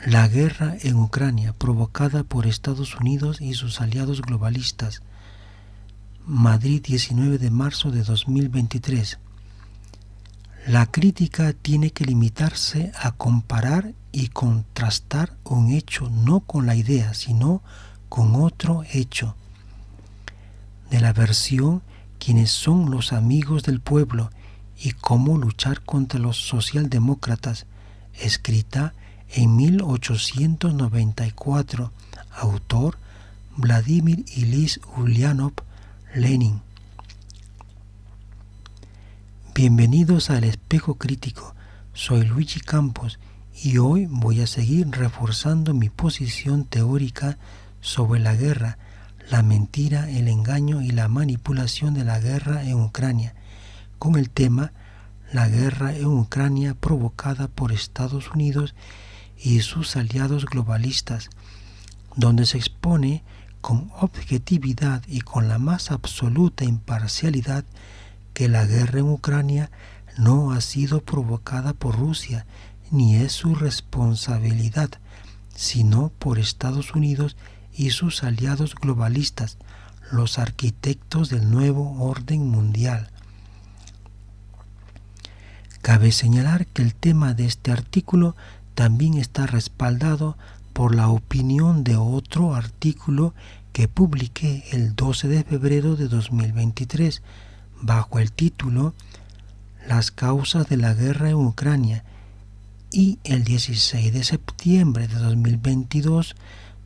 La guerra en Ucrania provocada por Estados Unidos y sus aliados globalistas. Madrid, 19 de marzo de 2023. La crítica tiene que limitarse a comparar y contrastar un hecho no con la idea, sino con otro hecho. De la versión quiénes son los amigos del pueblo y cómo luchar contra los socialdemócratas, escrita en 1894, autor Vladimir Ilich Ulyanov, Lenin. Bienvenidos al Espejo Crítico, soy Luigi Campos y hoy voy a seguir reforzando mi posición teórica sobre la guerra, la mentira, el engaño y la manipulación de la guerra en Ucrania, con el tema la guerra en Ucrania provocada por Estados Unidos y sus aliados globalistas, donde se expone con objetividad y con la más absoluta imparcialidad que la guerra en Ucrania no ha sido provocada por Rusia ni es su responsabilidad, sino por Estados Unidos y sus aliados globalistas, los arquitectos del nuevo orden mundial. Cabe señalar que el tema de este artículo también está respaldado por la opinión de otro artículo que publiqué el 12 de febrero de 2023 bajo el título Las causas de la guerra en Ucrania y el 16 de septiembre de 2022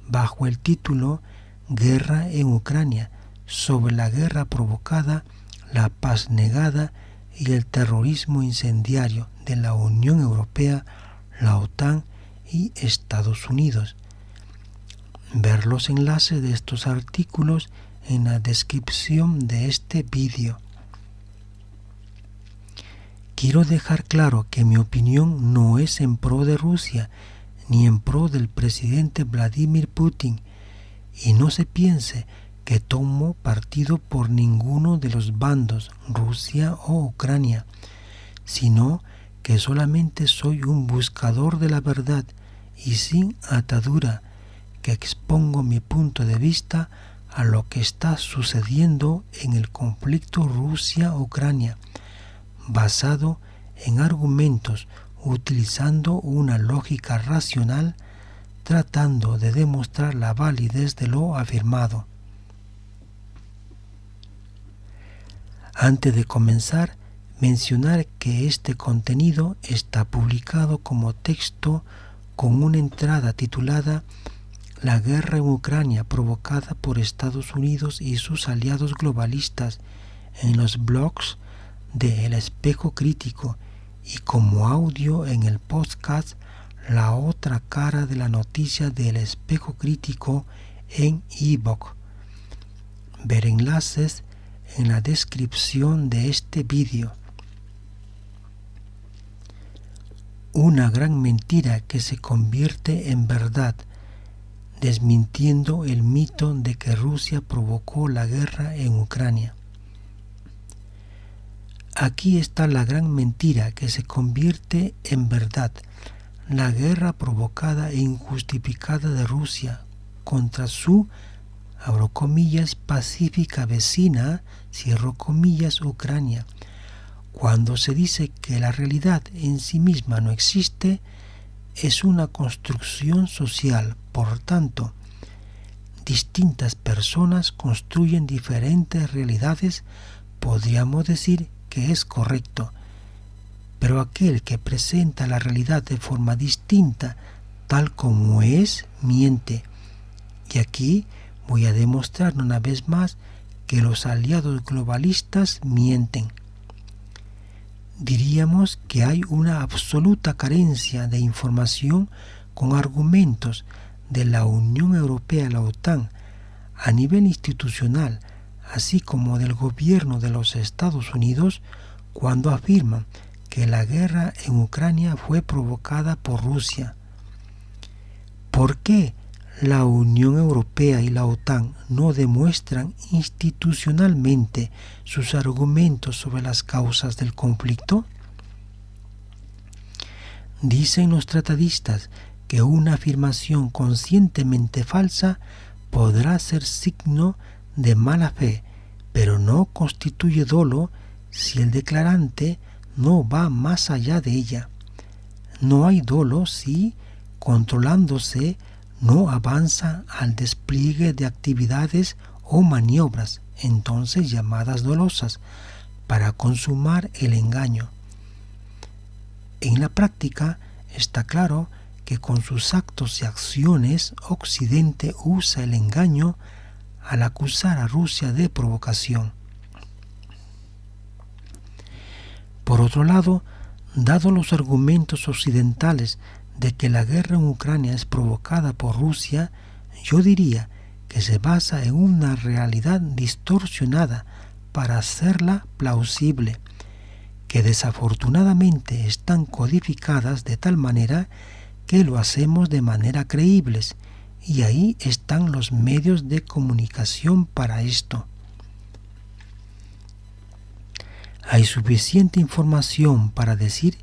bajo el título Guerra en Ucrania, sobre la guerra provocada, la paz negada y el terrorismo incendiario de la Unión Europea, la OTAN y Estados Unidos. Ver los enlaces de estos artículos en la descripción de este vídeo. Quiero dejar claro que mi opinión no es en pro de Rusia ni en pro del presidente Vladimir Putin, y no se piense que tomo partido por ninguno de los bandos, Rusia o Ucrania, sino que solamente soy un buscador de la verdad y sin atadura, que expongo mi punto de vista a lo que está sucediendo en el conflicto Rusia-Ucrania, basado en argumentos, utilizando una lógica racional, tratando de demostrar la validez de lo afirmado. Antes de comenzar, mencionar que este contenido está publicado como texto con una entrada titulada La guerra en Ucrania provocada por Estados Unidos y sus aliados globalistas en los blogs de El Espejo Crítico y como audio en el podcast La otra cara de la noticia del Espejo Crítico en iVoox. Ver enlaces en la descripción de este vídeo. Una gran mentira que se convierte en verdad, desmintiendo el mito de que Rusia provocó la guerra en Ucrania. Aquí está la gran mentira que se convierte en verdad, la guerra provocada e injustificada de Rusia contra su, abro comillas, pacífica vecina, cierro comillas, Ucrania. Cuando se dice que la realidad en sí misma no existe, es una construcción social. Por tanto, distintas personas construyen diferentes realidades, podríamos decir que es correcto, pero aquel que presenta la realidad de forma distinta, tal como es, miente. Y aquí voy a demostrar una vez más que los aliados globalistas mienten. Diríamos que hay una absoluta carencia de información con argumentos de la Unión Europea y la OTAN a nivel institucional, así como del gobierno de los Estados Unidos, cuando afirman que la guerra en Ucrania fue provocada por Rusia. ¿Por qué la Unión Europea y la OTAN no demuestran institucionalmente sus argumentos sobre las causas del conflicto? Dicen los tratadistas que una afirmación conscientemente falsa podrá ser signo de mala fe, pero no constituye dolo si el declarante no va más allá de ella. No hay dolo si, controlándose, no avanza al despliegue de actividades o maniobras, entonces llamadas dolosas, para consumar el engaño. En la práctica está claro que con sus actos y acciones Occidente usa el engaño al acusar a Rusia de provocación. Por otro lado, dados los argumentos occidentales de que la guerra en Ucrania es provocada por Rusia, yo diría que se basa en una realidad distorsionada para hacerla plausible, que desafortunadamente están codificadas de tal manera que lo hacemos de manera creíbles, y ahí están los medios de comunicación para esto. Hay suficiente información para decir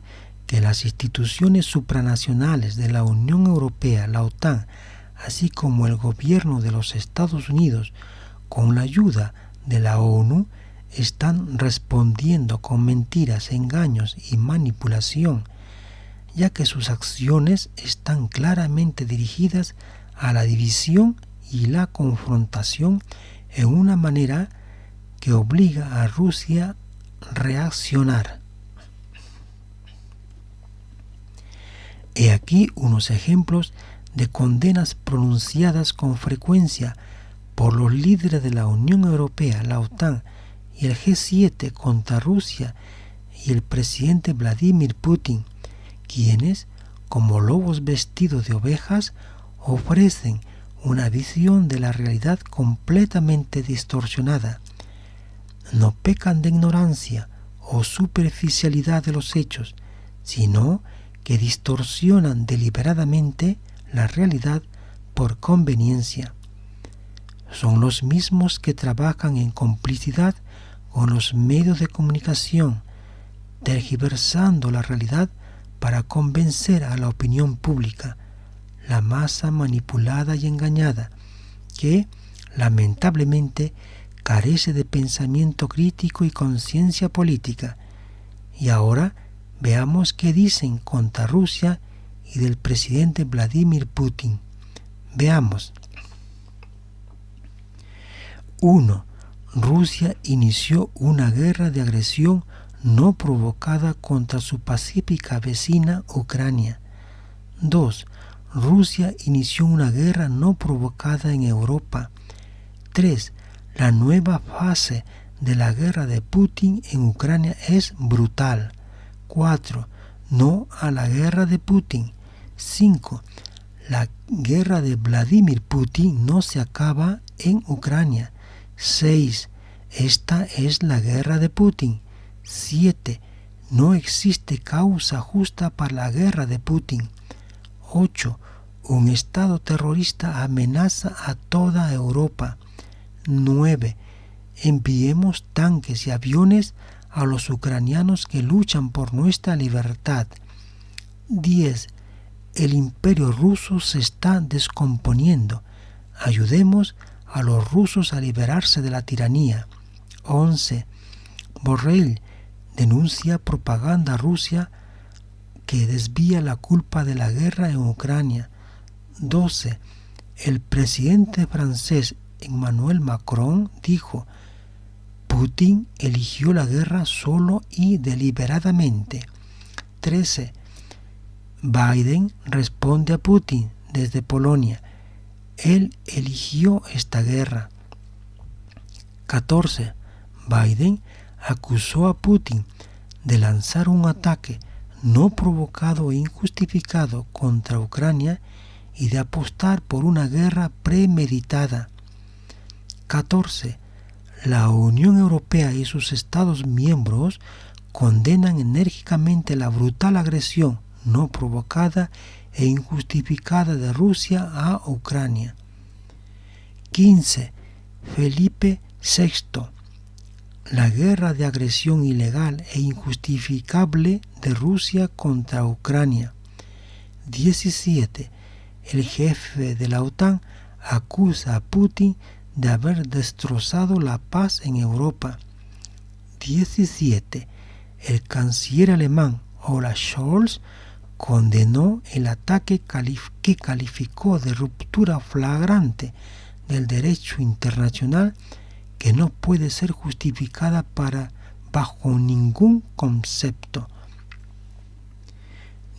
que las instituciones supranacionales de la Unión Europea, la OTAN, así como el gobierno de los Estados Unidos, con la ayuda de la ONU, están respondiendo con mentiras, engaños y manipulación, ya que sus acciones están claramente dirigidas a la división y la confrontación en una manera que obliga a Rusia a reaccionar. He aquí unos ejemplos de condenas pronunciadas con frecuencia por los líderes de la Unión Europea, la OTAN y el G7 contra Rusia y el presidente Vladimir Putin, quienes, como lobos vestidos de ovejas, ofrecen una visión de la realidad completamente distorsionada. No pecan de ignorancia o superficialidad de los hechos, sino que distorsionan deliberadamente la realidad por conveniencia. Son los mismos que trabajan en complicidad con los medios de comunicación, tergiversando la realidad para convencer a la opinión pública, la masa manipulada y engañada, que, lamentablemente, carece de pensamiento crítico y conciencia política. Y ahora veamos qué dicen contra Rusia y del presidente Vladimir Putin. Veamos. 1. Rusia inició una guerra de agresión no provocada contra su pacífica vecina Ucrania. 2. Rusia inició una guerra no provocada en Europa. 3. La nueva fase de la guerra de Putin en Ucrania es brutal. 4. No a la guerra de Putin. 5. La guerra de Vladimir Putin no se acaba en Ucrania. 6. Esta es la guerra de Putin. 7. No existe causa justa para la guerra de Putin. 8. Un Estado terrorista amenaza a toda Europa. 9. Enviemos tanques y aviones a los ucranianos que luchan por nuestra libertad. 10. El imperio ruso se está descomponiendo. Ayudemos a los rusos a liberarse de la tiranía. 11. Borrell denuncia propaganda rusa que desvía la culpa de la guerra en Ucrania. 12. El presidente francés Emmanuel Macron dijo: Putin eligió la guerra solo y deliberadamente. 13. Biden responde a Putin desde Polonia: él eligió esta guerra. 14. Biden acusó a Putin de lanzar un ataque no provocado e injustificado contra Ucrania y de apostar por una guerra premeditada. 14. La Unión Europea y sus Estados miembros condenan enérgicamente la brutal agresión no provocada e injustificada de Rusia a Ucrania. 15. Felipe VI. La guerra de agresión ilegal e injustificable de Rusia contra Ucrania. 17. el jefe de la OTAN acusa a Putin de haber destrozado la paz en Europa. 17. El canciller alemán Olaf Scholz condenó el ataque que calificó de ruptura flagrante del derecho internacional que no puede ser justificada bajo ningún concepto.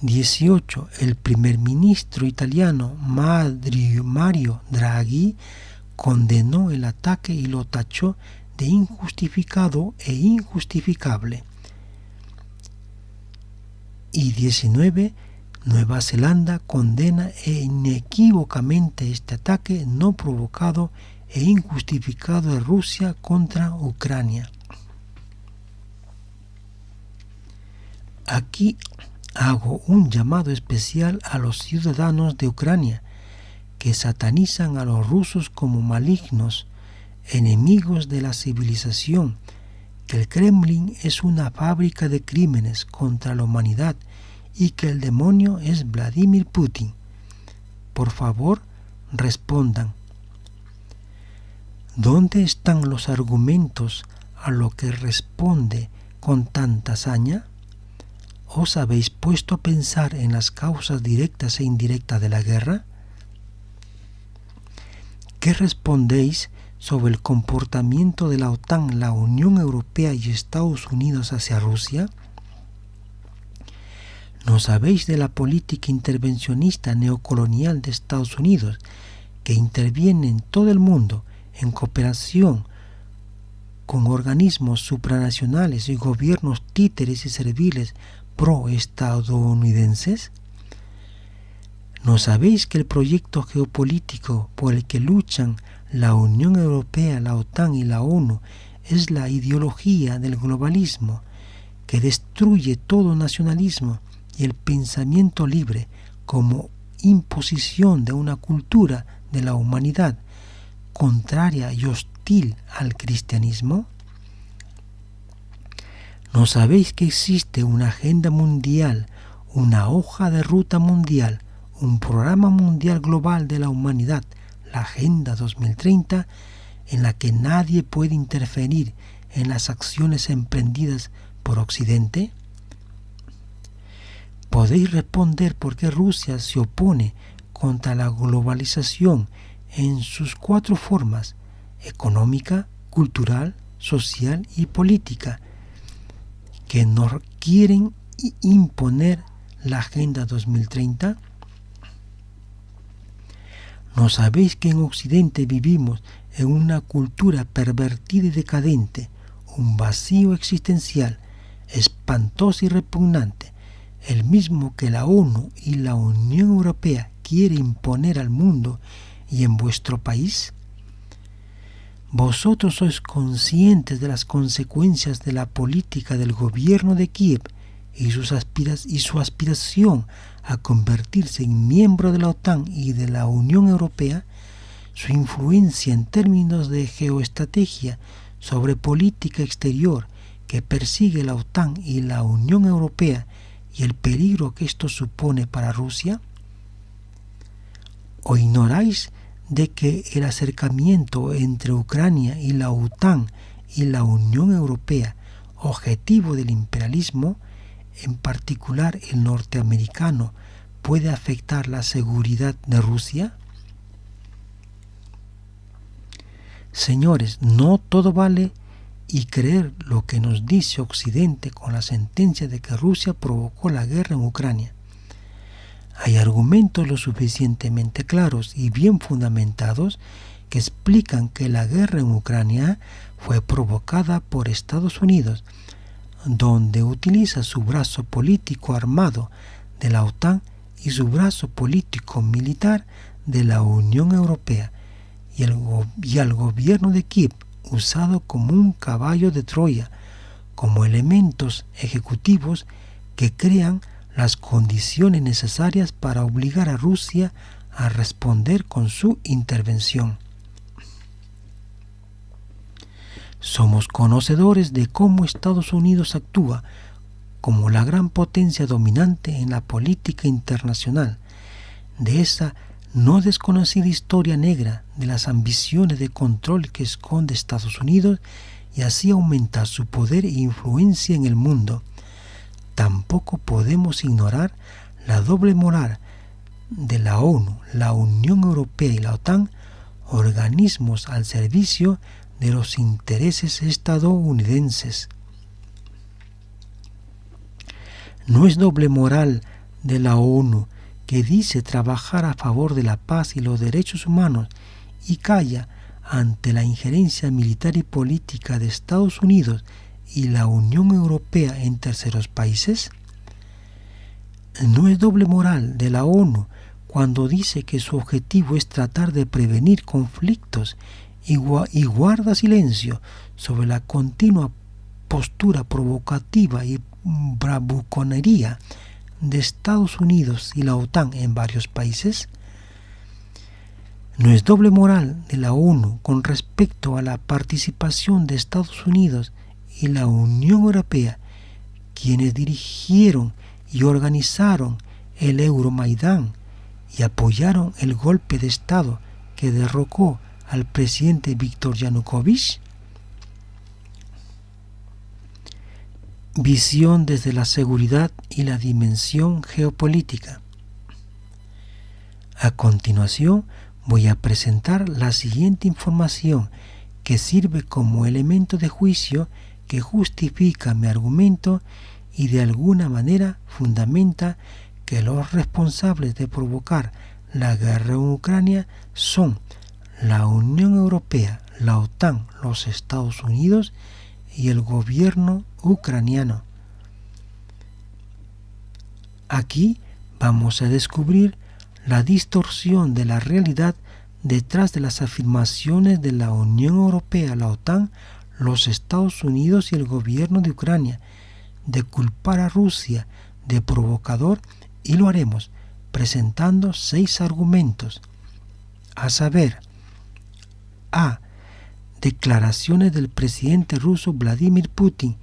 18. El primer ministro italiano Mario Draghi condenó el ataque y lo tachó de injustificado e injustificable. Y 19. Nueva Zelanda condena inequívocamente este ataque no provocado e injustificado de Rusia contra Ucrania. Aquí hago un llamado especial a los ciudadanos de Ucrania que satanizan a los rusos como malignos, enemigos de la civilización, que el Kremlin es una fábrica de crímenes contra la humanidad y que el demonio es Vladimir Putin. Por favor, respondan. ¿Dónde están los argumentos a lo que responde con tanta hazaña? ¿Os habéis puesto a pensar en las causas directas e indirectas de la guerra? ¿Qué respondéis sobre el comportamiento de la OTAN, la Unión Europea y Estados Unidos hacia Rusia? ¿No sabéis de la política intervencionista neocolonial de Estados Unidos, que interviene en todo el mundo en cooperación con organismos supranacionales y gobiernos títeres y serviles pro-estadounidenses? ¿No sabéis que el proyecto geopolítico por el que luchan la Unión Europea, la OTAN y la ONU es la ideología del globalismo, que destruye todo nacionalismo y el pensamiento libre como imposición de una cultura de la humanidad contraria y hostil al cristianismo? ¿No sabéis que existe una agenda mundial, una hoja de ruta mundial, un programa mundial global de la humanidad, la Agenda 2030, en la que nadie puede interferir en las acciones emprendidas por Occidente? ¿Podéis responder por qué Rusia se opone contra la globalización en sus 4 formas: económica, cultural, social y política, que nos quieren imponer la Agenda 2030? ¿No sabéis que en Occidente vivimos en una cultura pervertida y decadente, un vacío existencial, espantoso y repugnante, el mismo que la ONU y la Unión Europea quiere imponer al mundo y en vuestro país? ¿Vosotros sois conscientes de las consecuencias de la política del gobierno de Kiev y su aspiración a convertirse en miembro de la OTAN y de la Unión Europea, su influencia en términos de geoestrategia sobre política exterior que persigue la OTAN y la Unión Europea y el peligro que esto supone para Rusia? ¿O ignoráis de que el acercamiento entre Ucrania y la OTAN y la Unión Europea, objetivo del imperialismo, en particular el norteamericano, puede afectar la seguridad de Rusia? Señores, no todo vale y creer lo que nos dice Occidente con la sentencia de que Rusia provocó la guerra en Ucrania. Hay argumentos lo suficientemente claros y bien fundamentados que explican que la guerra en Ucrania fue provocada por Estados Unidos, donde utiliza su brazo político armado de la OTAN y su brazo político militar de la Unión Europea, y al gobierno de Kiev usado como un caballo de Troya, como elementos ejecutivos que crean las condiciones necesarias para obligar a Rusia a responder con su intervención. Somos conocedores de cómo Estados Unidos actúa como la gran potencia dominante en la política internacional, de esa no desconocida historia negra de las ambiciones de control que esconde Estados Unidos y así aumentar su poder e influencia en el mundo. Tampoco podemos ignorar la doble moral de la ONU, la Unión Europea y la OTAN, organismos al servicio de los intereses estadounidenses. No es doble moral de la ONU, que dice trabajar a favor de la paz y los derechos humanos y calla ante la injerencia militar y política de Estados Unidos y la Unión Europea en terceros países. No es doble moral de la ONU cuando dice que su objetivo es tratar de prevenir conflictos y guarda silencio sobre la continua postura provocativa y bravuconería de Estados Unidos y la OTAN en varios países. No es doble moral de la ONU con respecto a la participación de Estados Unidos y la Unión Europea, quienes dirigieron y organizaron el Euromaidán y apoyaron el golpe de Estado que derrocó al presidente Viktor Yanukovych. Visión desde la seguridad y la dimensión geopolítica. A continuación voy a presentar la siguiente información que sirve como elemento de juicio que justifica mi argumento y de alguna manera fundamenta que los responsables de provocar la guerra en Ucrania son la Unión Europea, la OTAN, los Estados Unidos y el gobierno ucraniano. Aquí vamos a descubrir la distorsión de la realidad detrás de las afirmaciones de la Unión Europea, la OTAN, los Estados Unidos y el gobierno de Ucrania de culpar a Rusia de provocador, y lo haremos presentando 6 argumentos, a saber: A. Declaraciones del presidente ruso Vladimir Putin,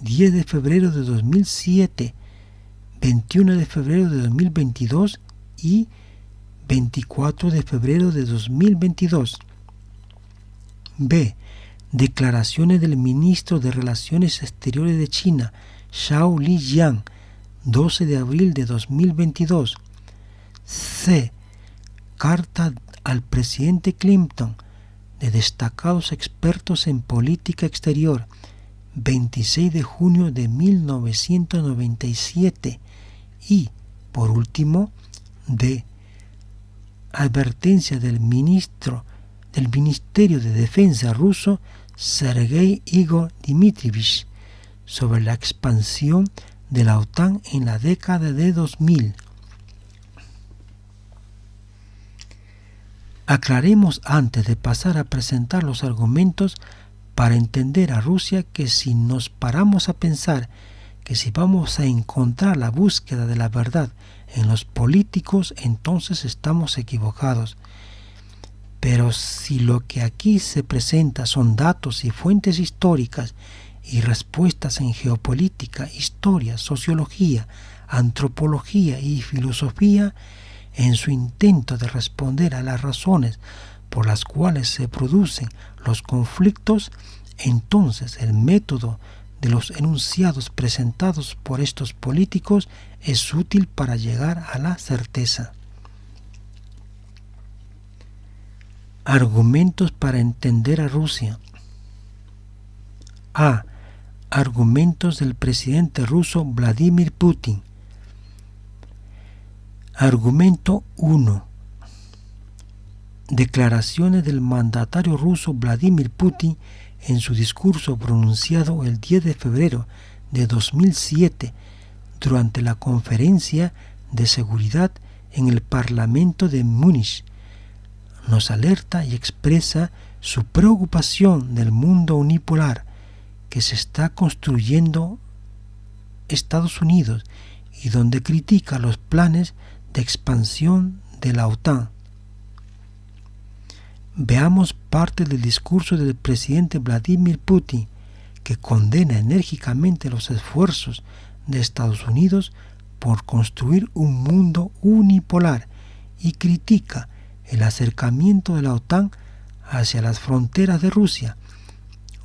10 de febrero de 2007, 21 de febrero de 2022 y 24 de febrero de 2022. B. Declaraciones del ministro de Relaciones Exteriores de China, Zhao Lijian, 12 de abril de 2022. C. Carta al presidente Clinton de destacados expertos en política exterior, 26 de junio de 1997. Y, por último, D. Advertencia del Ministerio de Defensa ruso, Sergei Igor Dmitrievich, sobre la expansión de la OTAN en la década de 2000. Aclaremos antes de pasar a presentar los argumentos para entender a Rusia que si nos paramos a pensar que si vamos a encontrar la búsqueda de la verdad en los políticos, entonces estamos equivocados. Pero si lo que aquí se presenta son datos y fuentes históricas y respuestas en geopolítica, historia, sociología, antropología y filosofía, en su intento de responder a las razones por las cuales se producen los conflictos, entonces el método de los enunciados presentados por estos políticos es útil para llegar a la certeza. Argumentos para entender a Rusia. A. Argumentos del presidente ruso Vladimir Putin. Argumento 1. Declaraciones del mandatario ruso Vladimir Putin en su discurso pronunciado el 10 de febrero de 2007 durante la Conferencia de Seguridad en el Parlamento de Múnich. Nos alerta y expresa su preocupación del mundo unipolar que se está construyendo Estados Unidos y donde critica los planes de expansión de la OTAN. Veamos parte del discurso del presidente Vladimir Putin, que condena enérgicamente los esfuerzos de Estados Unidos por construir un mundo unipolar y critica el acercamiento de la OTAN hacia las fronteras de Rusia,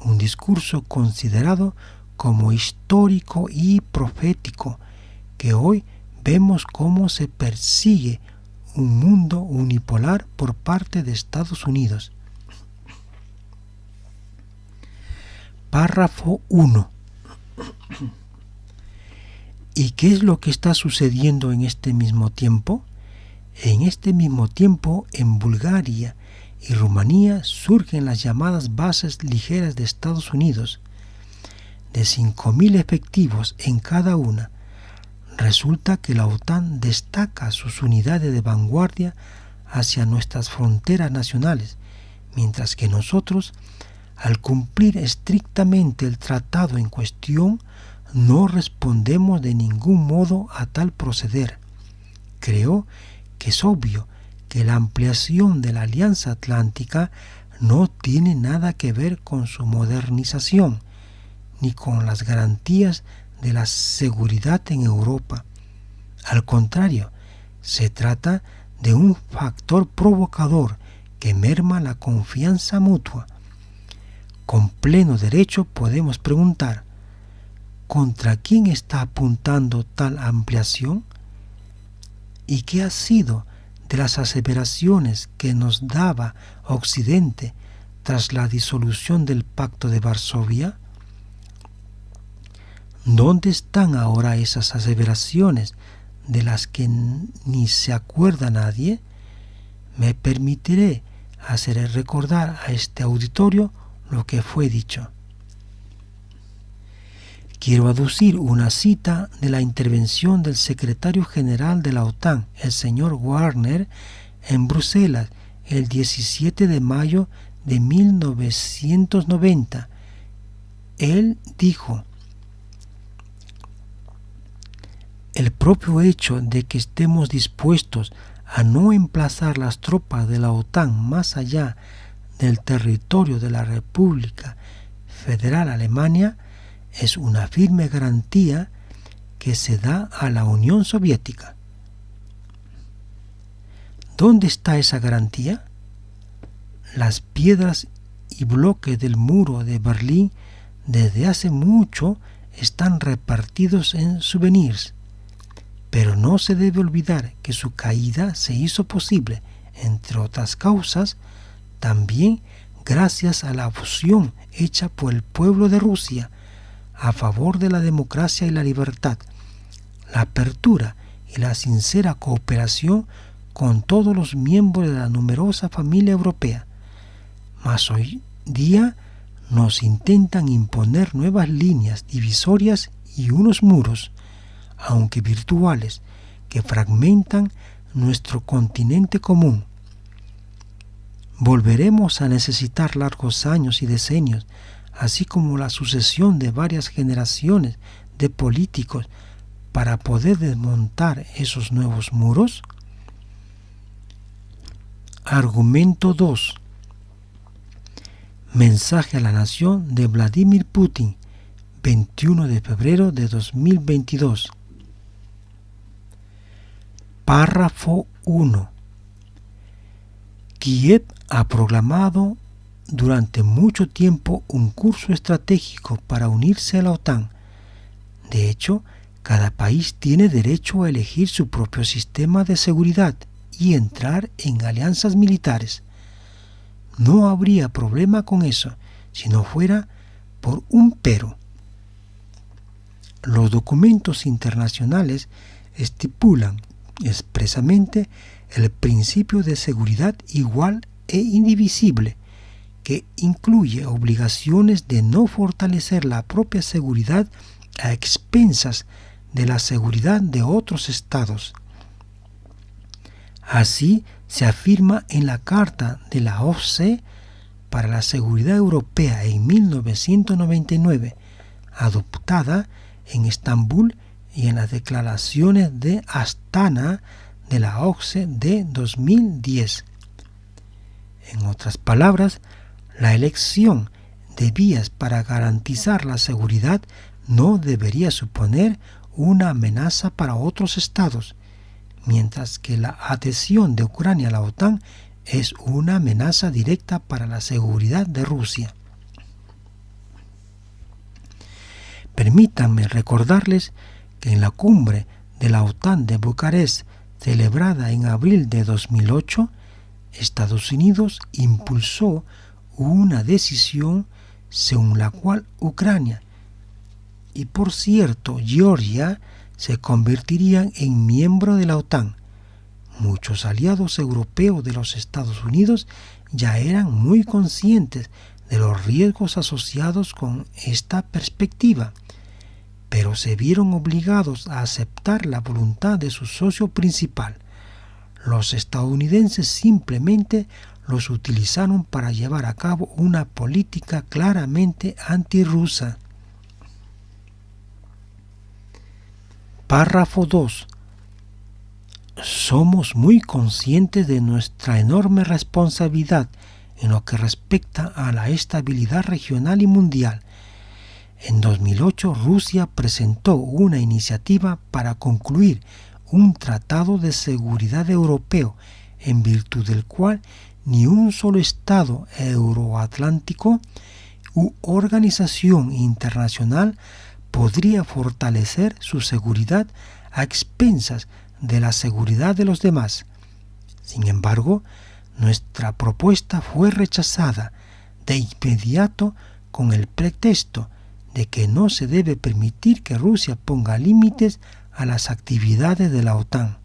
un discurso considerado como histórico y profético, que hoy vemos cómo se persigue un mundo unipolar por parte de Estados Unidos. Párrafo 1. ¿Y qué es lo que está sucediendo en este mismo tiempo? En este mismo tiempo, en Bulgaria y Rumanía surgen las llamadas bases ligeras de Estados Unidos, de 5.000 efectivos en cada una. Resulta que la OTAN destaca sus unidades de vanguardia hacia nuestras fronteras nacionales, mientras que nosotros, al cumplir estrictamente el tratado en cuestión, no respondemos de ningún modo a tal proceder. Creo que es obvio que la ampliación de la Alianza Atlántica no tiene nada que ver con su modernización, ni con las garantías de la seguridad en Europa. Al contrario, se trata de un factor provocador que merma la confianza mutua. Con pleno derecho podemos preguntar, ¿contra quién está apuntando tal ampliación? ¿Y qué ha sido de las aseveraciones que nos daba Occidente tras la disolución del Pacto de Varsovia? ¿Dónde están ahora esas aseveraciones de las que ni se acuerda nadie? Me permitiré hacer recordar a este auditorio lo que fue dicho. Quiero aducir una cita de la intervención del secretario general de la OTAN, el señor Warner, en Bruselas el 17 de mayo de 1990. Él dijo: el propio hecho de que estemos dispuestos a no emplazar las tropas de la OTAN más allá del territorio de la República Federal Alemania es una firme garantía que se da a la Unión Soviética. ¿Dónde está esa garantía? Las piedras y bloques del muro de Berlín desde hace mucho están repartidos en souvenirs, pero no se debe olvidar que su caída se hizo posible, entre otras causas, también gracias a la fusión hecha por el pueblo de Rusia a favor de la democracia y la libertad, la apertura y la sincera cooperación con todos los miembros de la numerosa familia europea. Mas hoy día nos intentan imponer nuevas líneas divisorias y unos muros, aunque virtuales, que fragmentan nuestro continente común. Volveremos a necesitar largos años y decenios, así como la sucesión de varias generaciones de políticos para poder desmontar esos nuevos muros. Argumento 2. Mensaje a la nación de Vladimir Putin, 21 de febrero de 2022. Párrafo 1. Kiev ha proclamado durante mucho tiempo un curso estratégico para unirse a la OTAN. De hecho, cada país tiene derecho a elegir su propio sistema de seguridad y entrar en alianzas militares. No habría problema con eso si no fuera por un pero. Los documentos internacionales estipulan expresamente el principio de seguridad igual e indivisible, que incluye obligaciones de no fortalecer la propia seguridad a expensas de la seguridad de otros estados. Así se afirma en la Carta de la OSCE para la Seguridad Europea en 1999, adoptada en Estambul, y en las declaraciones de Astana de la OSCE de 2010. En otras palabras, la elección de vías para garantizar la seguridad no debería suponer una amenaza para otros estados, mientras que la adhesión de Ucrania a la OTAN es una amenaza directa para la seguridad de Rusia. Permítanme recordarles que en la cumbre de la OTAN de Bucarest, celebrada en abril de 2008, Estados Unidos impulsó una decisión según la cual Ucrania y, por cierto, Georgia se convertirían en miembro de la OTAN. Muchos aliados europeos de los Estados Unidos ya eran muy conscientes de los riesgos asociados con esta perspectiva, pero se vieron obligados a aceptar la voluntad de su socio principal. Los estadounidenses simplemente los utilizaron para llevar a cabo una política claramente antirrusa. Párrafo 2. Somos muy conscientes de nuestra enorme responsabilidad en lo que respecta a la estabilidad regional y mundial. En 2008, Rusia presentó una iniciativa para concluir un tratado de seguridad europeo, en virtud del cual ni un solo Estado euroatlántico u organización internacional podría fortalecer su seguridad a expensas de la seguridad de los demás. Sin embargo, nuestra propuesta fue rechazada de inmediato con el pretexto de que no se debe permitir que Rusia ponga límites a las actividades de la OTAN.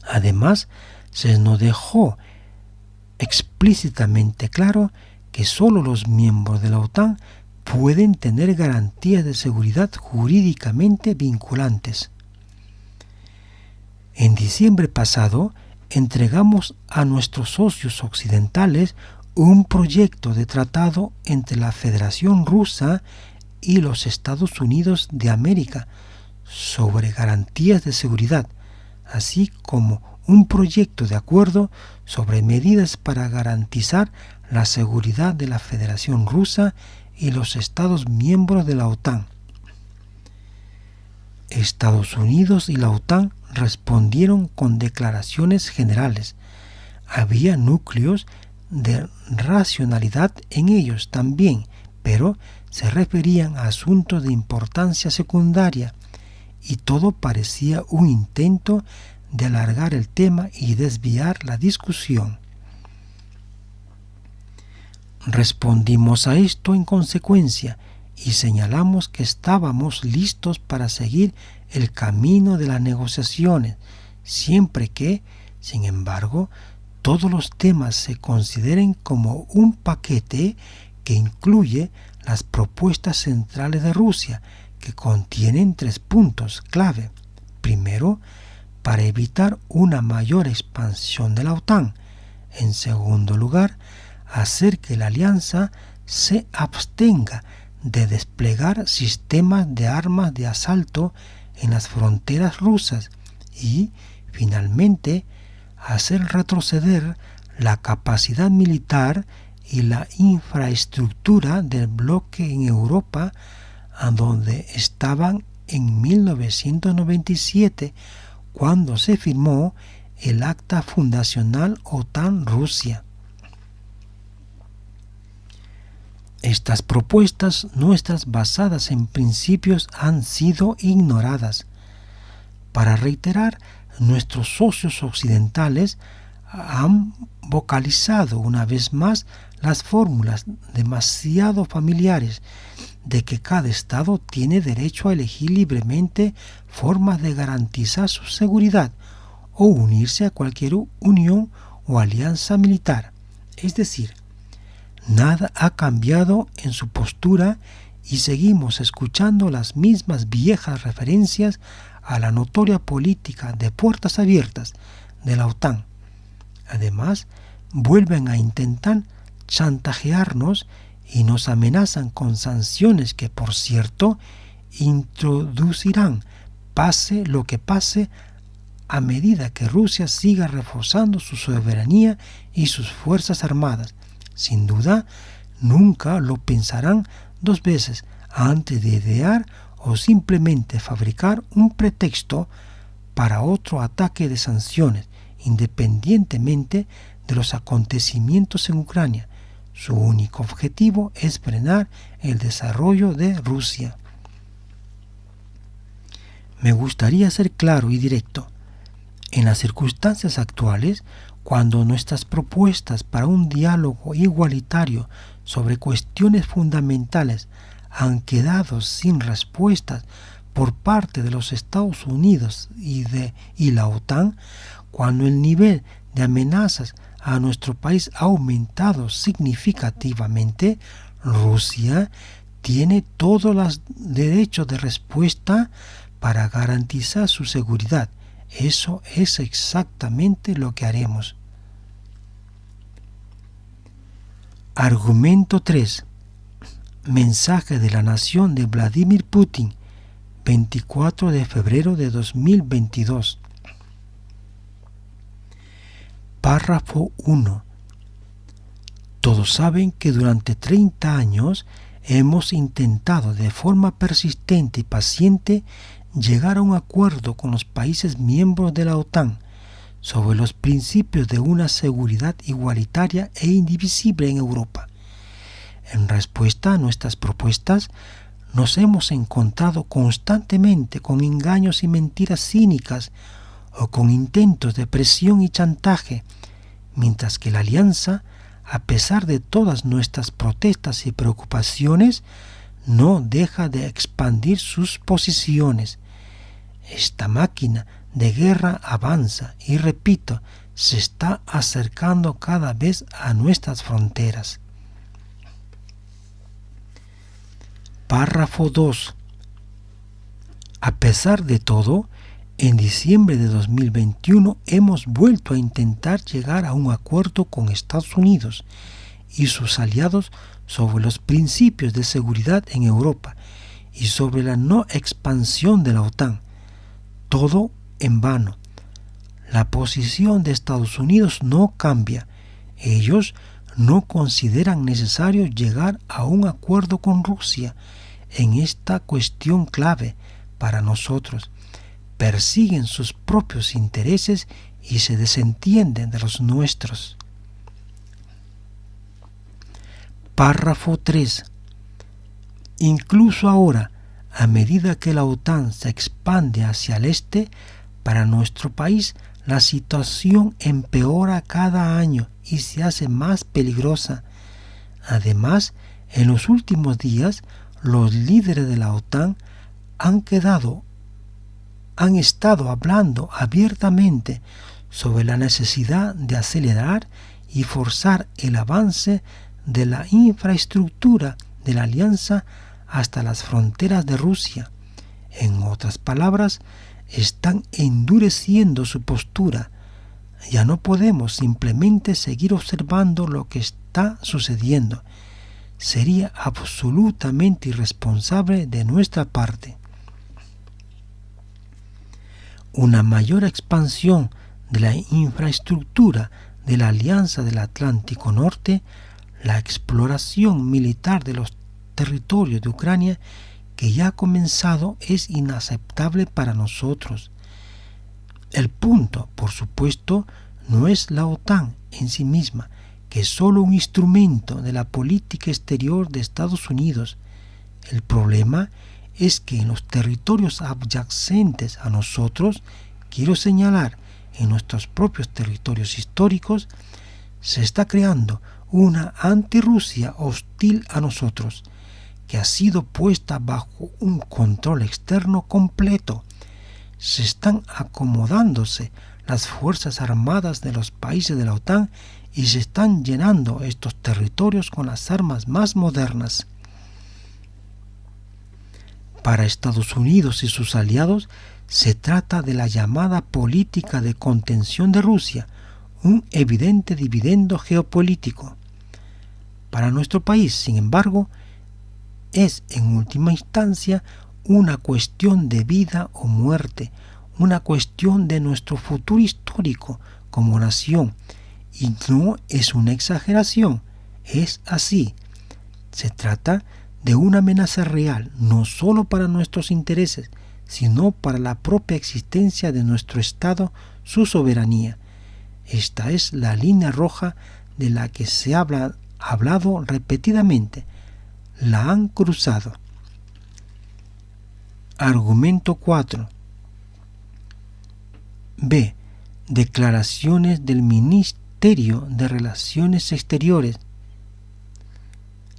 Además, se nos dejó explícitamente claro que solo los miembros de la OTAN pueden tener garantías de seguridad jurídicamente vinculantes. En diciembre pasado, entregamos a nuestros socios occidentales un proyecto de tratado entre la Federación Rusa y los Estados Unidos de América sobre garantías de seguridad, así como un proyecto de acuerdo sobre medidas para garantizar la seguridad de la Federación Rusa y los Estados miembros de la OTAN. Estados Unidos y la OTAN respondieron con declaraciones generales. Había núcleos de racionalidad en ellos también, pero se referían a asuntos de importancia secundaria, y todo parecía un intento de alargar el tema y desviar la discusión. Respondimos a esto en consecuencia y señalamos que estábamos listos para seguir el camino de las negociaciones, siempre que, sin embargo, todos los temas se consideren como un paquete que incluye las propuestas centrales de Rusia, que contienen 3 puntos clave. Primero, para evitar una mayor expansión de la OTAN. En segundo lugar, hacer que la alianza se abstenga de desplegar sistemas de armas de asalto en las fronteras rusas y, finalmente, hacer retroceder la capacidad militar y la infraestructura del bloque en Europa a donde estaban en 1997, cuando se firmó el Acta Fundacional OTAN-Rusia. Estas propuestas nuestras basadas en principios han sido ignoradas. Para reiterar, nuestros socios occidentales han vocalizado una vez más las fórmulas demasiado familiares de que cada Estado tiene derecho a elegir libremente formas de garantizar su seguridad o unirse a cualquier unión o alianza militar. Es decir, nada ha cambiado en su postura y seguimos escuchando las mismas viejas referencias a la notoria política de puertas abiertas de la OTAN. Además, vuelven a intentar chantajearnos y nos amenazan con sanciones que, por cierto, introducirán, pase lo que pase, a medida que Rusia siga reforzando su soberanía y sus fuerzas armadas. Sin duda, nunca lo pensarán 2 veces antes de idear o simplemente fabricar un pretexto para otro ataque de sanciones, independientemente de los acontecimientos en Ucrania. Su único objetivo es frenar el desarrollo de Rusia. Me gustaría ser claro y directo. En las circunstancias actuales, cuando nuestras propuestas para un diálogo igualitario sobre cuestiones fundamentales han quedado sin respuestas por parte de los Estados Unidos y la OTAN, cuando el nivel de amenazas a nuestro país ha aumentado significativamente, Rusia tiene todos los derechos de respuesta para garantizar su seguridad. Eso es exactamente lo que haremos. Argumento 3. Mensaje de la Nación de Vladimir Putin, 24 de febrero de 2022. Párrafo 1. Todos saben que durante 30 años hemos intentado de forma persistente y paciente llegar a un acuerdo con los países miembros de la OTAN sobre los principios de una seguridad igualitaria e indivisible en Europa. En respuesta a nuestras propuestas, nos hemos encontrado constantemente con engaños y mentiras cínicas o con intentos de presión y chantaje, mientras que la alianza, a pesar de todas nuestras protestas y preocupaciones, no deja de expandir sus posiciones. Esta máquina de guerra avanza y, repito, se está acercando cada vez a nuestras fronteras. Párrafo 2. A pesar de todo, en diciembre de 2021 hemos vuelto a intentar llegar a un acuerdo con Estados Unidos y sus aliados sobre los principios de seguridad en Europa y sobre la no expansión de la OTAN. Todo en vano. La posición de Estados Unidos no cambia. Ellos no consideran necesario llegar a un acuerdo con Rusia en esta cuestión clave para nosotros. Persiguen sus propios intereses y se desentienden de los nuestros. Párrafo 3. Incluso ahora, a medida que la OTAN se expande hacia el este, para nuestro país la situación empeora cada año y se hace más peligrosa. Además, en los últimos días, los líderes de la OTAN han estado hablando abiertamente sobre la necesidad de acelerar y forzar el avance de la infraestructura de la alianza hasta las fronteras de Rusia. En otras palabras, están endureciendo su postura. Ya no podemos simplemente seguir observando lo que está sucediendo. Sería absolutamente irresponsable de nuestra parte. Una mayor expansión de la infraestructura de la Alianza del Atlántico Norte, la exploración militar de los territorios de Ucrania que ya ha comenzado, es inaceptable para nosotros. El punto, por supuesto, no es la OTAN en sí misma, que es solo un instrumento de la política exterior de Estados Unidos. El problema es que en los territorios adyacentes a nosotros, quiero señalar, en nuestros propios territorios históricos, se está creando una antirrusia hostil a nosotros, que ha sido puesta bajo un control externo completo. Se están acomodándose las fuerzas armadas de los países de la OTAN y se están llenando estos territorios con las armas más modernas. Para Estados Unidos y sus aliados, se trata de la llamada política de contención de Rusia, un evidente dividendo geopolítico. Para nuestro país, sin embargo, es en última instancia una cuestión de vida o muerte, una cuestión de nuestro futuro histórico como nación, y no es una exageración, es así. Se trata de una amenaza real, no solo para nuestros intereses, sino para la propia existencia de nuestro Estado, su soberanía. Esta es la línea roja de la que se ha hablado repetidamente. La han cruzado. Argumento 4. B. Declaraciones del Ministerio de Relaciones Exteriores.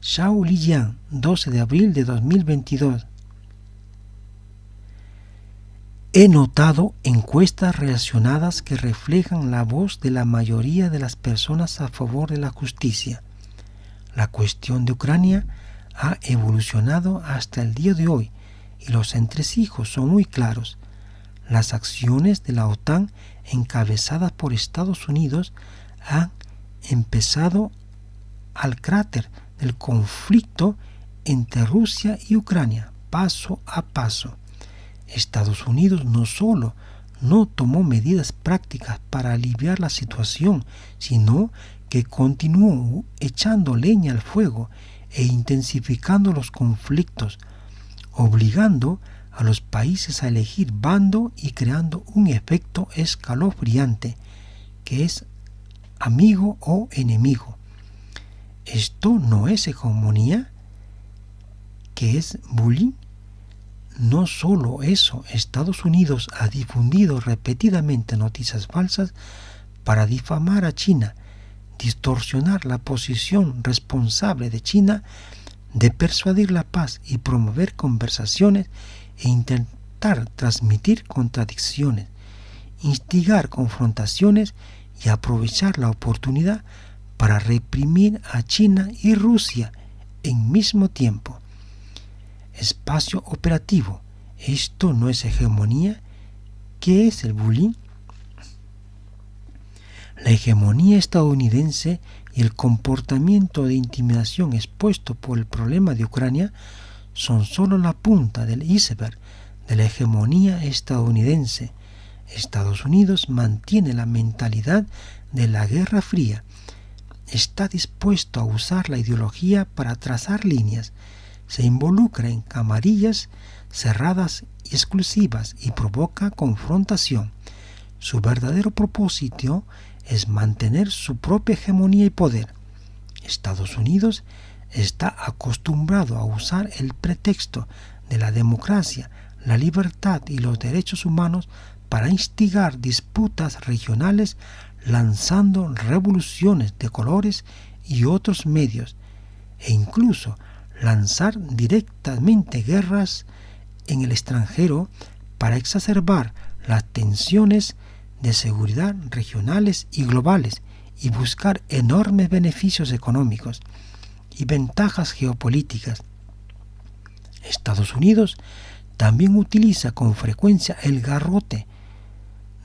Zhao Lijian, 12 de abril de 2022. He notado encuestas relacionadas que reflejan la voz de la mayoría de las personas a favor de la justicia. La cuestión de Ucrania ha evolucionado hasta el día de hoy y los entresijos son muy claros. Las acciones de la OTAN encabezadas por Estados Unidos han empezado al cráter del conflicto entre Rusia y Ucrania, paso a paso. Estados Unidos no solo no tomó medidas prácticas para aliviar la situación, sino que continuó echando leña al fuego e intensificando los conflictos, obligando a los países a elegir bando y creando un efecto escalofriante, que es amigo o enemigo. ¿Esto no es hegemonía? ¿Qué es bullying? No solo eso, Estados Unidos ha difundido repetidamente noticias falsas para difamar a China, distorsionar la posición responsable de China de persuadir la paz y promover conversaciones e intentar transmitir contradicciones, instigar confrontaciones y aprovechar la oportunidad para reprimir a China y Rusia en mismo tiempo. Espacio operativo. ¿Esto no es hegemonía? ¿Qué es el bullying? La hegemonía estadounidense y el comportamiento de intimidación expuesto por el problema de Ucrania son solo la punta del iceberg de la hegemonía estadounidense. Estados Unidos mantiene la mentalidad de la Guerra Fría. Está dispuesto a usar la ideología para trazar líneas. Se involucra en camarillas cerradas y exclusivas y provoca confrontación. Su verdadero propósito es mantener su propia hegemonía y poder. Estados Unidos está acostumbrado a usar el pretexto de la democracia, la libertad y los derechos humanos para instigar disputas regionales, lanzando revoluciones de colores y otros medios, e incluso lanzar directamente guerras en el extranjero para exacerbar las tensiones de seguridad regionales y globales y buscar enormes beneficios económicos y ventajas geopolíticas. Estados Unidos también utiliza con frecuencia el garrote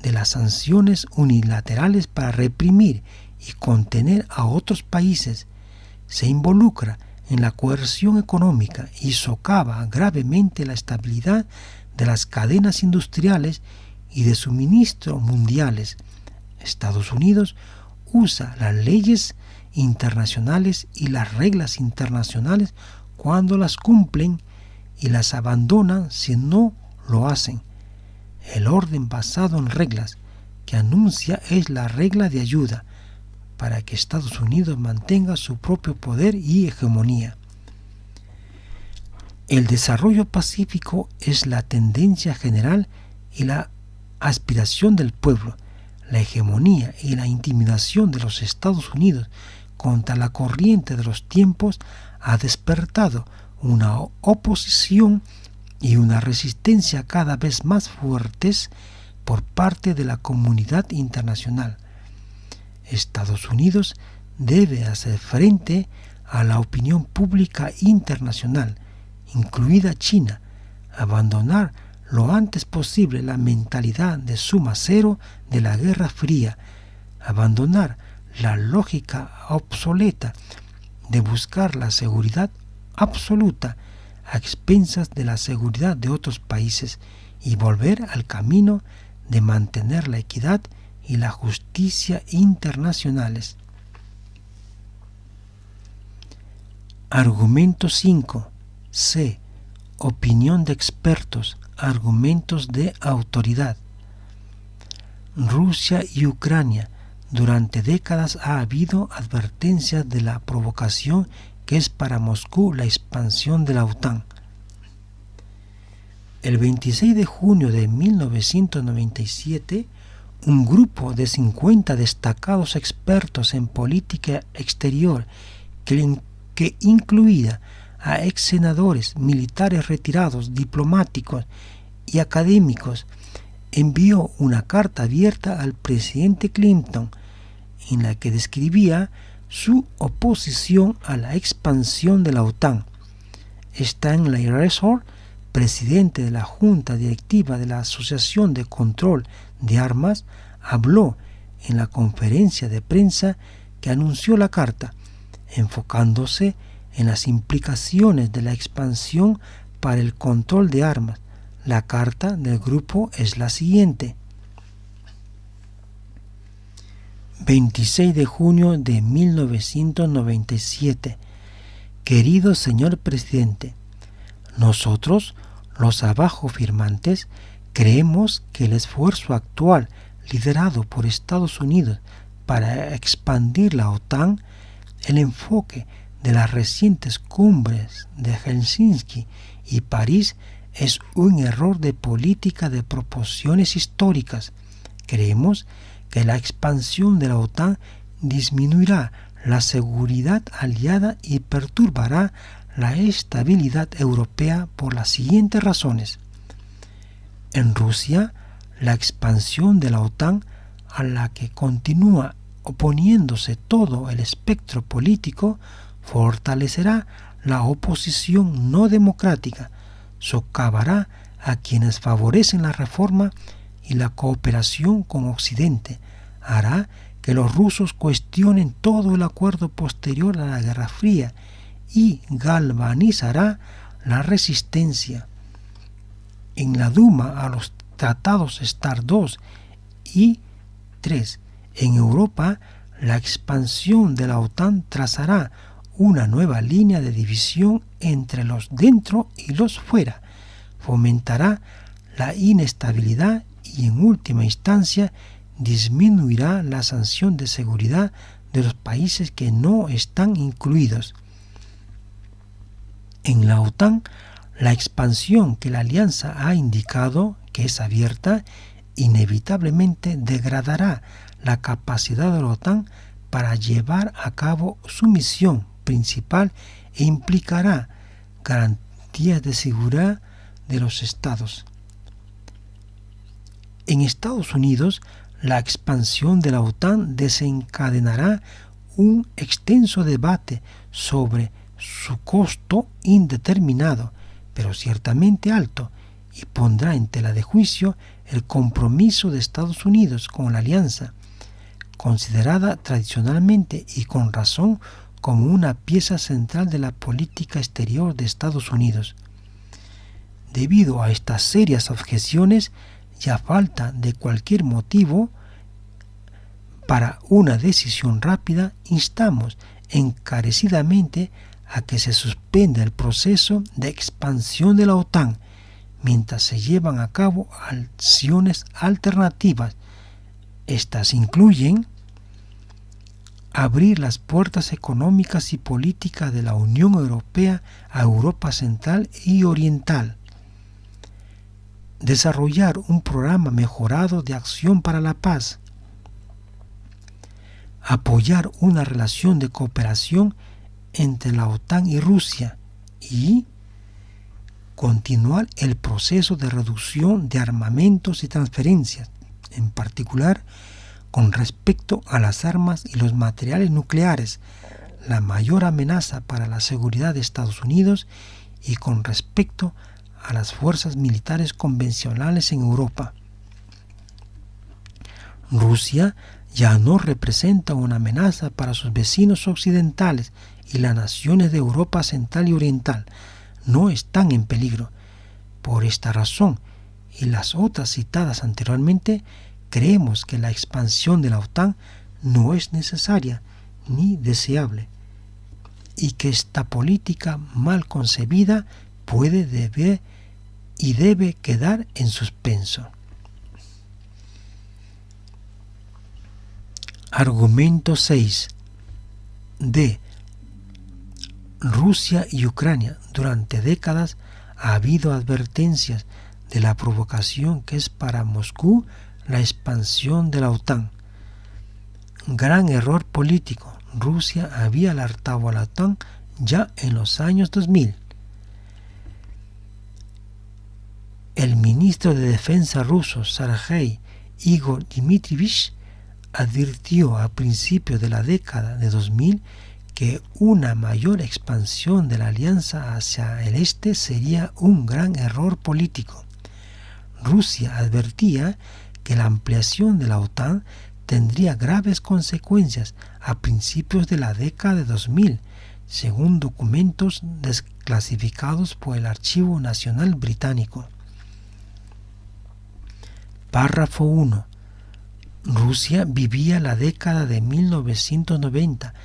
de las sanciones unilaterales para reprimir y contener a otros países. Se involucra en la coerción económica y socava gravemente la estabilidad de las cadenas industriales y de suministro mundiales. Estados Unidos usa las leyes internacionales y las reglas internacionales cuando las cumplen y las abandonan si no lo hacen. El orden basado en reglas que anuncia es la regla de ayuda para que Estados Unidos mantenga su propio poder y hegemonía. El desarrollo pacífico es la tendencia general y la aspiración del pueblo. La hegemonía y la intimidación de los Estados Unidos contra la corriente de los tiempos ha despertado una oposición y una resistencia cada vez más fuertes por parte de la comunidad internacional. Estados Unidos debe hacer frente a la opinión pública internacional, incluida China, abandonar lo antes posible la mentalidad de suma cero de la Guerra Fría, abandonar la lógica obsoleta de buscar la seguridad absoluta a expensas de la seguridad de otros países y volver al camino de mantener la equidad y la justicia internacionales. Argumento 5. C. Opinión de expertos. Argumentos de autoridad. Rusia y Ucrania, Durante décadas ha habido advertencias de la provocación que es para Moscú la expansión de la OTAN. El 26 de junio de 1997, un grupo de 50 destacados expertos en política exterior que incluía a ex senadores, militares retirados, diplomáticos y académicos, envió una carta abierta al presidente Clinton en la que describía su oposición a la expansión de la OTAN. Stanley Resor, presidente de la Junta Directiva de la Asociación de Control de Armas, habló en la conferencia de prensa que anunció la carta, enfocándose en las implicaciones de la expansión para el control de armas. La carta del grupo es la siguiente. 26 de junio de 1997. Querido señor presidente, nosotros, los abajo firmantes, creemos que el esfuerzo actual liderado por Estados Unidos para expandir la OTAN, el enfoque de las recientes cumbres de Helsinki y París es un error de política de proporciones históricas. Creemos que la expansión de la OTAN disminuirá la seguridad aliada y perturbará la estabilidad europea por las siguientes razones. En Rusia, la expansión de la OTAN, a la que continúa oponiéndose todo el espectro político, fortalecerá la oposición no democrática, socavará a quienes favorecen la reforma y la cooperación con Occidente, hará que los rusos cuestionen todo el acuerdo posterior a la Guerra Fría y galvanizará la resistencia. En la Duma a los tratados START II y III, en Europa, la expansión de la OTAN trazará una nueva línea de división entre los dentro y los fuera, fomentará la inestabilidad y en última instancia disminuirá la sanción de seguridad de los países que no están incluidos. En la OTAN, la expansión que la alianza ha indicado, que es abierta, inevitablemente degradará la capacidad de la OTAN para llevar a cabo su misión principal e implicará garantías de seguridad de los estados. En Estados Unidos, la expansión de la OTAN desencadenará un extenso debate sobre su costo indeterminado, pero ciertamente alto, y pondrá en tela de juicio el compromiso de Estados Unidos con la alianza, considerada tradicionalmente y con razón como una pieza central de la política exterior de Estados Unidos. Debido a estas serias objeciones y a falta de cualquier motivo para una decisión rápida, instamos encarecidamente a que se suspenda el proceso de expansión de la OTAN mientras se llevan a cabo acciones alternativas. Estas incluyen abrir las puertas económicas y políticas de la Unión Europea a Europa Central y Oriental, desarrollar un programa mejorado de acción para la paz, apoyar una relación de cooperación entre la OTAN y Rusia y continuar el proceso de reducción de armamentos y transferencias, en particular con respecto a las armas y los materiales nucleares, la mayor amenaza para la seguridad de Estados Unidos, y con respecto a las fuerzas militares convencionales en Europa. Rusia ya no representa una amenaza para sus vecinos occidentales y las naciones de Europa Central y Oriental no están en peligro. Por esta razón y las otras citadas anteriormente, creemos que la expansión de la OTAN no es necesaria ni deseable y que esta política mal concebida debe quedar en suspenso. Argumento 6. D. Rusia y Ucrania. Durante décadas ha habido advertencias de la provocación que es para Moscú la expansión de la OTAN. Gran error político. Rusia había alertado a la OTAN ya en los años 2000. El ministro de Defensa ruso, Sergei Igor Dmitrievich, advirtió a principios de la década de 2000 que una mayor expansión de la alianza hacia el este sería un gran error político. Rusia advertía que la ampliación de la OTAN tendría graves consecuencias a principios de la década de 2000, según documentos desclasificados por el Archivo Nacional Británico. Párrafo 1. Rusia vivía la década de 1990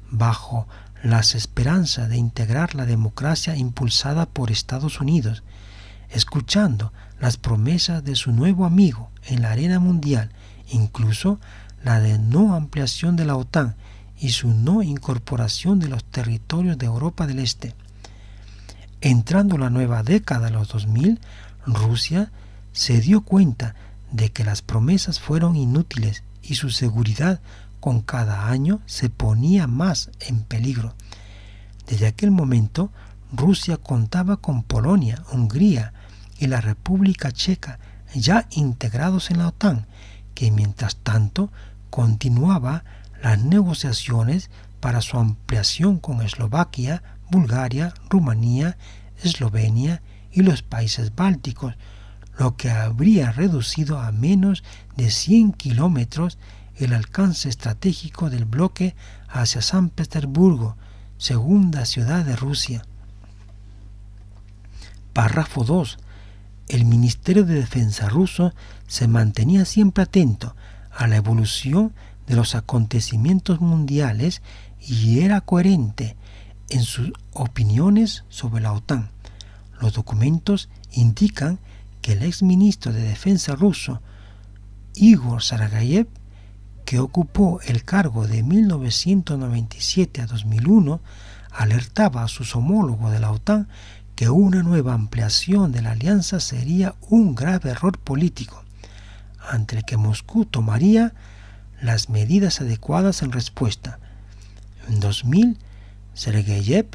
bajo las esperanzas de integrar la democracia impulsada por Estados Unidos, escuchando las promesas de su nuevo amigo en la arena mundial, incluso la de no ampliación de la OTAN y su no incorporación de los territorios de Europa del Este. Entrando la nueva década de los 2000, Rusia se dio cuenta de que las promesas fueron inútiles y su seguridad con cada año se ponía más en peligro. Desde aquel momento, Rusia contaba con Polonia, Hungría y la República Checa ya integrados en la OTAN, que mientras tanto continuaba las negociaciones para su ampliación con Eslovaquia, Bulgaria, Rumanía, Eslovenia y los países bálticos, lo que habría reducido a menos de 100 kilómetros el alcance estratégico del bloque hacia San Petersburgo, segunda ciudad de Rusia. Párrafo 2. El Ministerio de Defensa ruso se mantenía siempre atento a la evolución de los acontecimientos mundiales y era coherente en sus opiniones sobre la OTAN. Los documentos indican que el exministro de Defensa ruso, Igor Sergeyev, que ocupó el cargo de 1997 a 2001, alertaba a sus homólogos de la OTAN que una nueva ampliación de la alianza sería un grave error político, ante el que Moscú tomaría las medidas adecuadas en respuesta. En 2000, Sergeyev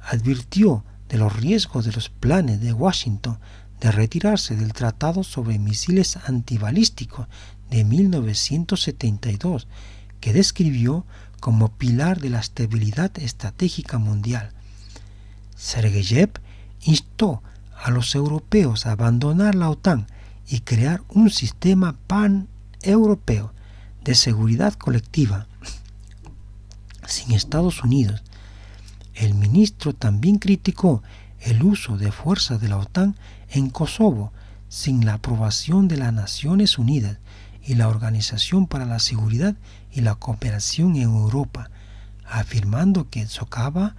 advirtió de los riesgos de los planes de Washington de retirarse del Tratado sobre Misiles Antibalísticos de 1972, que describió como pilar de la estabilidad estratégica mundial. Sergeyev instó a los europeos a abandonar la OTAN y crear un sistema pan-europeo de seguridad colectiva sin Estados Unidos. El ministro también criticó el uso de fuerzas de la OTAN en Kosovo sin la aprobación de las Naciones Unidas y la Organización para la Seguridad y la Cooperación en Europa, afirmando que socavaba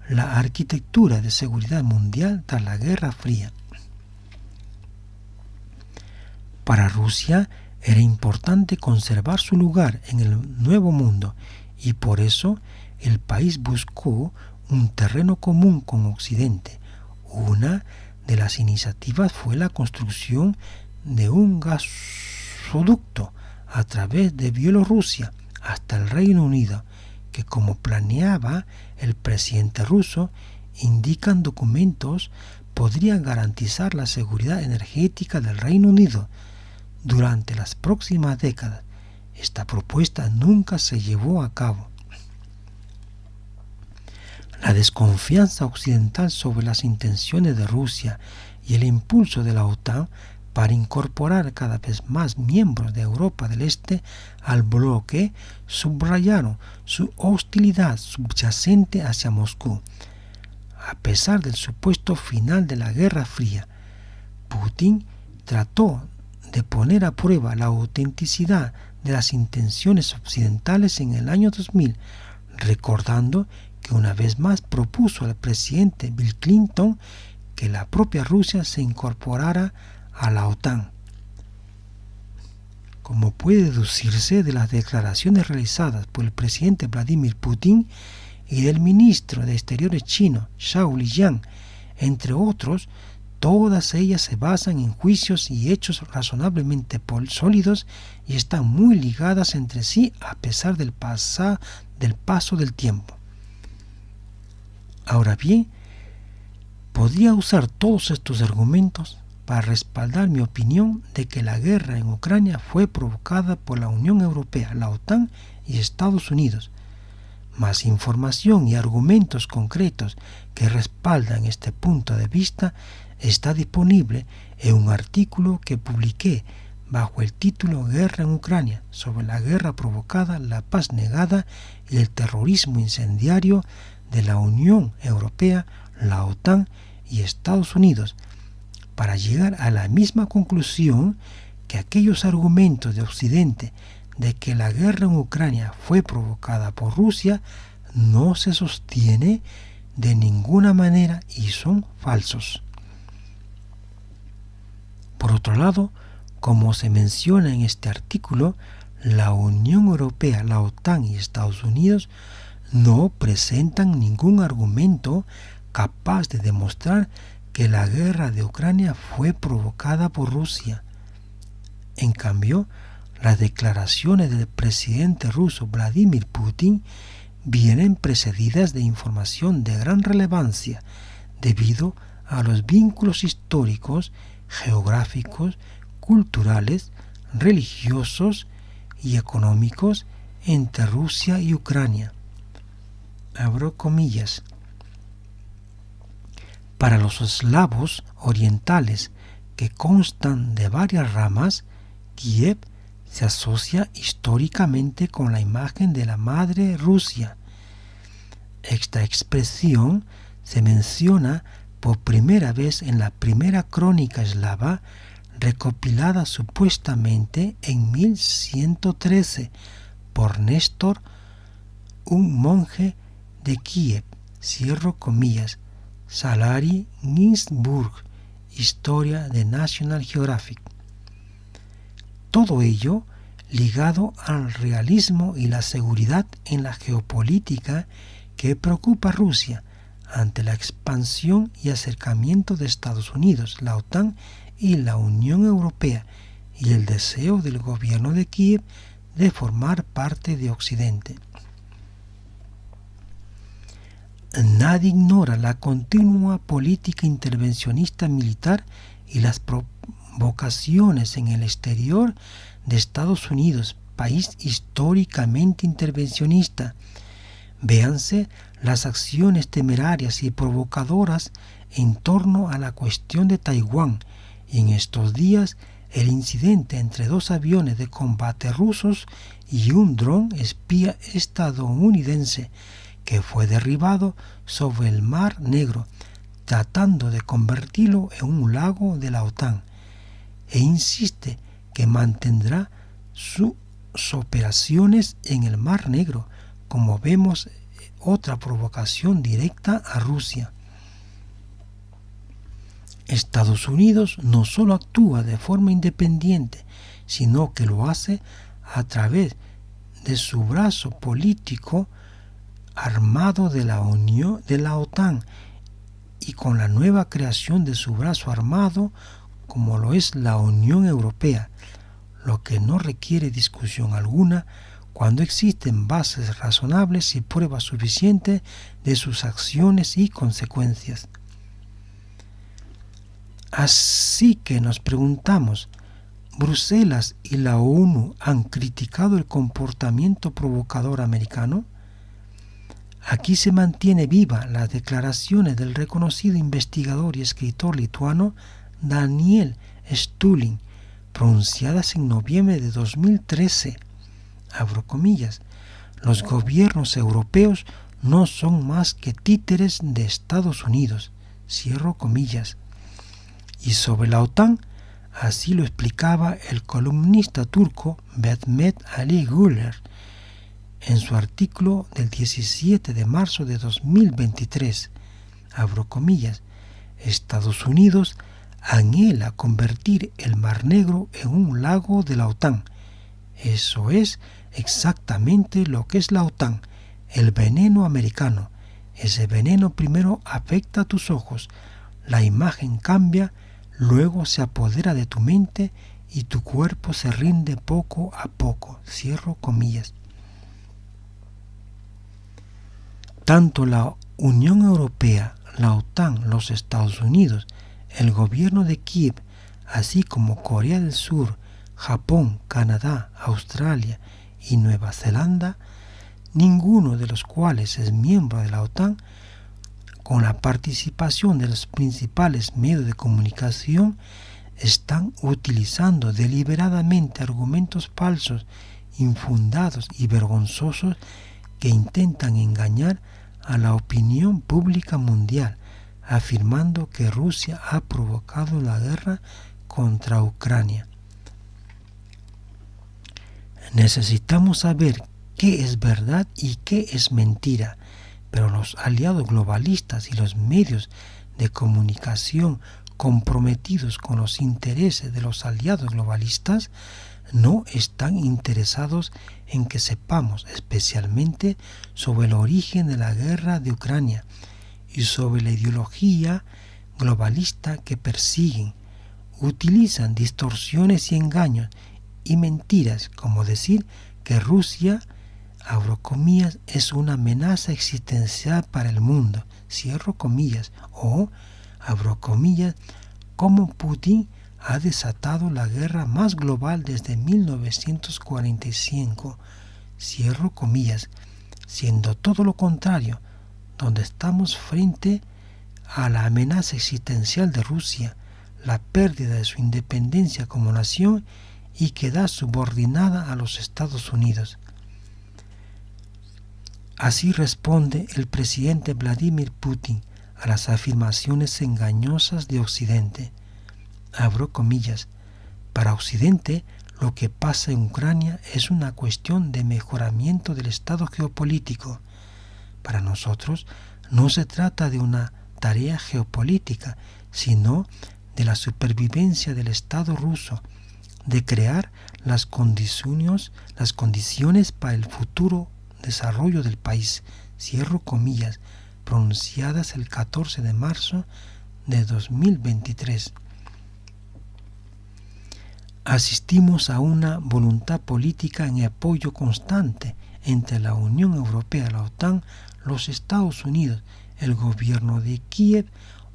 la arquitectura de seguridad mundial tras la Guerra Fría. Para Rusia era importante conservar su lugar en el Nuevo Mundo y por eso el país buscó un terreno común con Occidente. Una de las iniciativas fue la construcción de un gasoducto a través de Bielorrusia hasta el Reino Unido, que como planeaba el presidente ruso, indican documentos, podría garantizar la seguridad energética del Reino Unido durante las próximas décadas. Esta propuesta nunca se llevó a cabo. La desconfianza occidental sobre las intenciones de Rusia y el impulso de la OTAN para incorporar cada vez más miembros de Europa del Este al bloque subrayaron su hostilidad subyacente hacia Moscú. A pesar del supuesto final de la Guerra Fría, Putin trató de poner a prueba la autenticidad de las intenciones occidentales en el año 2000, recordando que una vez más propuso al presidente Bill Clinton que la propia Rusia se incorporara a la OTAN. como puede deducirse de las declaraciones realizadas por el presidente Vladimir Putin y del ministro de Exteriores chino, Zhao Lijian, entre otros, todas ellas se basan en juicios y hechos razonablemente sólidos y están muy ligadas entre sí a pesar del paso del tiempo. Ahora bien, podría usar todos estos argumentos para respaldar mi opinión de que la guerra en Ucrania fue provocada por la Unión Europea, la OTAN y Estados Unidos. Más información y argumentos concretos que respaldan este punto de vista está disponible en un artículo que publiqué bajo el título Guerra en Ucrania, sobre la guerra provocada, la paz negada y el terrorismo incendiario de la Unión Europea, la OTAN y Estados Unidos, para llegar a la misma conclusión que aquellos argumentos de Occidente de que la guerra en Ucrania fue provocada por Rusia no se sostiene de ninguna manera y son falsos. Por otro lado, como se menciona en este artículo, la Unión Europea, la OTAN y Estados Unidos no presentan ningún argumento capaz de demostrar que la guerra de Ucrania fue provocada por Rusia. En cambio, las declaraciones del presidente ruso Vladimir Putin vienen precedidas de información de gran relevancia debido a los vínculos históricos, geográficos, culturales, religiosos y económicos entre Rusia y Ucrania. Abro comillas. Para los eslavos orientales, que constan de varias ramas, Kiev se asocia históricamente con la imagen de la madre Rusia. Esta expresión se menciona por primera vez en la primera crónica eslava, recopilada supuestamente en 1113 por Néstor, un monje de Kiev, cierro comillas, Salari Ginzburg, Historia de National Geographic. Todo ello ligado al realismo y la seguridad en la geopolítica que preocupa a Rusia ante la expansión y acercamiento de Estados Unidos, la OTAN y la Unión Europea, y el deseo del gobierno de Kiev de formar parte de Occidente. Nadie ignora la continua política intervencionista militar y las provocaciones en el exterior de Estados Unidos, país históricamente intervencionista. Véanse las acciones temerarias y provocadoras en torno a la cuestión de Taiwán, y en estos días el incidente entre dos aviones de combate rusos y un dron espía estadounidense que fue derribado sobre el Mar Negro, tratando de convertirlo en un lago de la OTAN, e insiste que mantendrá sus operaciones en el Mar Negro, como vemos otra provocación directa a Rusia. Estados Unidos no solo actúa de forma independiente, sino que lo hace a través de su brazo político armado de la Unión de la OTAN, y con la nueva creación de su brazo armado como lo es la Unión Europea, lo que no requiere discusión alguna cuando existen bases razonables y pruebas suficientes de sus acciones y consecuencias. Así que nos preguntamos, ¿Bruselas y la ONU han criticado el comportamiento provocador americano? Aquí se mantiene viva las declaraciones del reconocido investigador y escritor lituano Daniel Stulin, pronunciadas en noviembre de 2013. Abro comillas, los gobiernos europeos no son más que títeres de Estados Unidos, cierro comillas. Y sobre la OTAN, así lo explicaba el columnista turco Mehmet Ali Güler en su artículo del 17 de marzo de 2023. Abro comillas, Estados Unidos anhela convertir el Mar Negro en un lago de la OTAN, Eso es exactamente lo que es la OTAN, el veneno americano. Ese veneno primero afecta a tus ojos, la imagen cambia, luego se apodera de tu mente y tu cuerpo se rinde poco a poco. Cierro comillas. Tanto la Unión Europea, la OTAN, los Estados Unidos, el gobierno de Kiev, así como Corea del Sur, Japón, Canadá, Australia y Nueva Zelanda, ninguno de los cuales es miembro de la OTAN, con la participación de los principales medios de comunicación, están utilizando deliberadamente argumentos falsos, infundados y vergonzosos que intentan engañar a la opinión pública mundial, afirmando que Rusia ha provocado la guerra contra Ucrania. Necesitamos saber qué es verdad y qué es mentira, pero los aliados globalistas y los medios de comunicación comprometidos con los intereses de los aliados globalistas no están interesados en que sepamos especialmente sobre el origen de la guerra de Ucrania y sobre la ideología globalista que persiguen. Utilizan distorsiones y engaños y mentiras, como decir que Rusia, abro comillas, es una amenaza existencial para el mundo, cierro comillas, o, abro comillas, como Putin ha desatado la guerra más global desde 1945, cierro comillas, siendo todo lo contrario, donde estamos frente a la amenaza existencial de Rusia, la pérdida de su independencia como nación y queda subordinada a los Estados Unidos. Así responde el presidente Vladimir Putin a las afirmaciones engañosas de Occidente. Abro comillas, para Occidente lo que pasa en Ucrania es una cuestión de mejoramiento del estado geopolítico. Para nosotros no se trata de una tarea geopolítica, sino de la supervivencia del Estado ruso, de crear las condiciones para el futuro desarrollo del país, cierro comillas, pronunciadas el 14 de marzo de 2023. Asistimos a una voluntad política en apoyo constante entre la Unión Europea, la OTAN, los Estados Unidos, el gobierno de Kiev,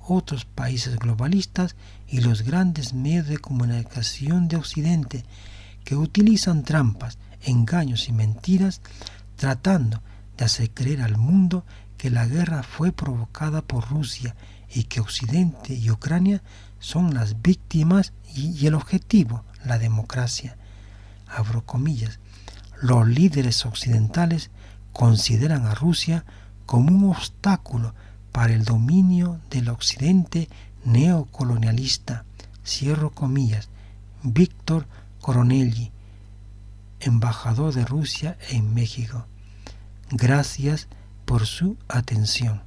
otros países globalistas y los grandes medios de comunicación de Occidente, que utilizan trampas, engaños y mentiras, tratando de hacer creer al mundo que la guerra fue provocada por Rusia y que Occidente y Ucrania son las víctimas y el objetivo, la democracia. Abro comillas. Los líderes occidentales consideran a Rusia como un obstáculo para el dominio del Occidente neocolonialista. Cierro comillas. Víctor Coronelli, embajador de Rusia en México. Gracias por su atención.